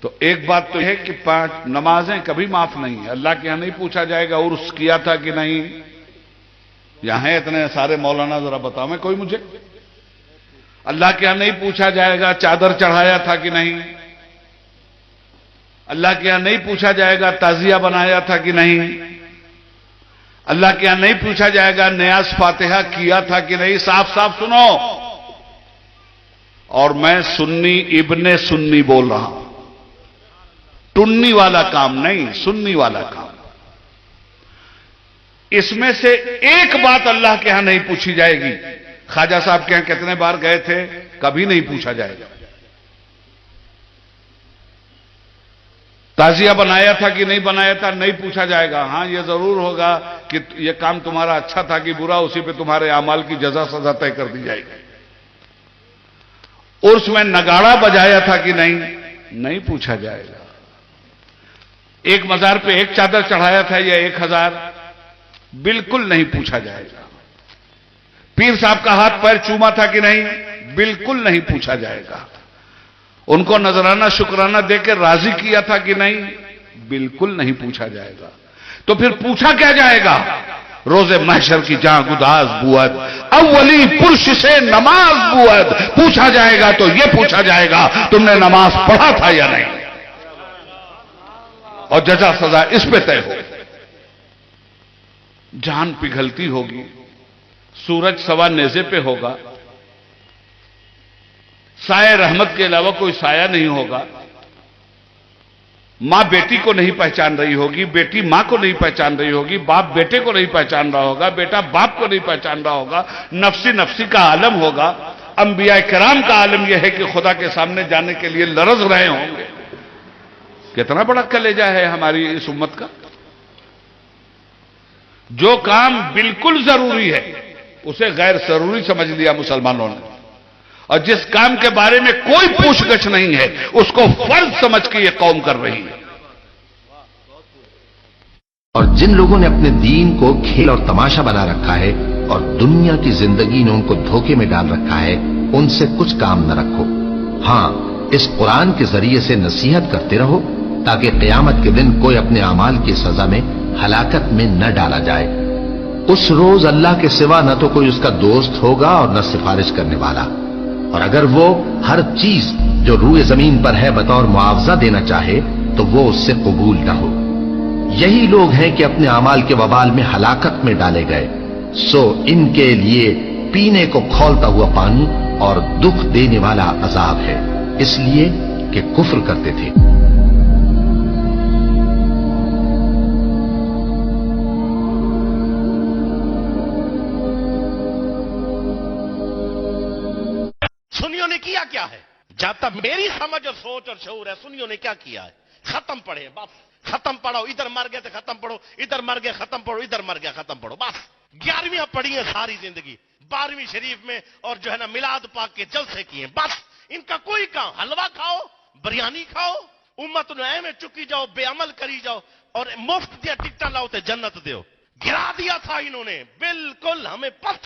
تو ایک بات تو ہے کہ 5 نمازیں کبھی معاف نہیں ہیں. اللہ کے یہاں نہیں پوچھا جائے گا عرس کیا تھا کہ نہیں. یہاں ہیں اتنے سارے مولانا, ذرا بتاؤ میں کوئی مجھے. اللہ کے یہاں نہیں پوچھا جائے گا چادر چڑھایا تھا کہ نہیں. اللہ کے یہاں نہیں پوچھا جائے گا تعزیہ بنایا تھا کہ نہیں. اللہ کے یہاں نہیں پوچھا جائے گا نیاز فاتحہ کیا تھا کہ نہیں. صاف صاف سنو, اور میں سنی ابن سنی بول رہا ہوں, ٹنی والا کام نہیں, سنی والا کام. اس میں سے ایک بات اللہ کے ہاں نہیں پوچھی جائے گی. خواجہ صاحب کے ہاں کتنے بار گئے تھے, کبھی نہیں پوچھا جائے گا. تعزیہ بنایا تھا کہ نہیں بنایا تھا, نہیں پوچھا جائے گا. ہاں یہ ضرور ہوگا کہ یہ کام تمہارا اچھا تھا کہ برا, اسی پہ تمہارے اعمال کی جزا سزا طے کر دی جائے گی. عرس میں نگاڑا بجایا تھا کہ نہیں, نہیں پوچھا جائے گا. ایک مزار پہ ایک چادر چڑھایا تھا یا 1000, بالکل نہیں پوچھا جائے گا. پیر صاحب کا ہاتھ پیر چوما تھا کہ نہیں, بالکل نہیں پوچھا جائے گا. ان کو نذرانہ شکرانہ دے کے راضی کیا تھا کہ نہیں, بالکل نہیں پوچھا جائے گا. تو پھر پوچھا کیا جائے گا؟ روز محشر کی جاں گداز بود, اولی پرش سے نماز بود. پوچھا جائے گا تو یہ پوچھا جائے گا تم نے نماز پڑھا تھا یا نہیں, اور جزا سزا اس پہ طے ہو. جان پگھلتی ہوگی, سورج سوا نیزے پہ ہوگا, سایہ رحمت کے علاوہ کوئی سایہ نہیں ہوگا. ماں بیٹی کو نہیں پہچان رہی ہوگی, بیٹی ماں کو نہیں پہچان رہی ہوگی, باپ بیٹے کو نہیں پہچان رہا ہوگا, بیٹا باپ کو نہیں پہچان رہا ہوگا. نفسی نفسی کا عالم ہوگا. انبیاء کرام کا عالم یہ ہے کہ خدا کے سامنے جانے کے لیے لرز رہے ہوں گے. کتنا بڑا کلیجہ ہے ہماری اس امت کا. جو کام بالکل ضروری ہے اسے غیر ضروری سمجھ لیا مسلمانوں نے, اور جس کام کے بارے میں کوئی پوچھ گچھ نہیں ہے اس کو فرض سمجھ کے یہ قوم کر رہی ہے. اور جن لوگوں نے اپنے دین کو کھیل اور تماشا بنا رکھا ہے اور دنیا کی زندگی نے ان کو دھوکے میں ڈال رکھا ہے, ان سے کچھ کام نہ رکھو. ہاں, اس قرآن کے ذریعے سے نصیحت کرتے رہو تاکہ قیامت کے دن کوئی اپنے اعمال کی سزا میں ہلاکت میں نہ ڈالا جائے. اس روز اللہ کے سوا نہ تو کوئی اس کا دوست ہوگا اور نہ سفارش کرنے والا, اور اگر وہ ہر چیز جو روئے زمین پر ہے بطور معاوضہ دینا چاہے تو وہ اس سے قبول نہ ہو. یہی لوگ ہیں کہ اپنے اعمال کے وبال میں ہلاکت میں ڈالے گئے. سو ان کے لیے پینے کو کھولتا ہوا پانی اور دکھ دینے والا عذاب ہے, اس لیے کہ کفر کرتے تھے. سنیوں نے کیا کیا ہے؟ جب تک میری سمجھ اور سوچ اور شعور ہے, سنیوں نے کیا کیا ہے؟ ختم پڑھے, بس ختم پڑھو. ادھر مر گئے تو ختم پڑھو, ادھر مر گئے ختم پڑھو, ادھر مر گیا ختم پڑھو. بس 11ویں پڑھی ہیں ساری زندگی, 12ویں شریف میں اور جو ہے نا میلاد پاک کے جلسے کیے. بس ان کا کوئی کام, حلوہ کھاؤ, بریانی کھاؤ, امت نعیم میں چکی جاؤ, بے عمل کری جاؤ, اور مفت دیا ٹکٹا لاؤ تے جنت دیو. گرا دیا تھا انہوں نے بالکل. ہمیں پتہ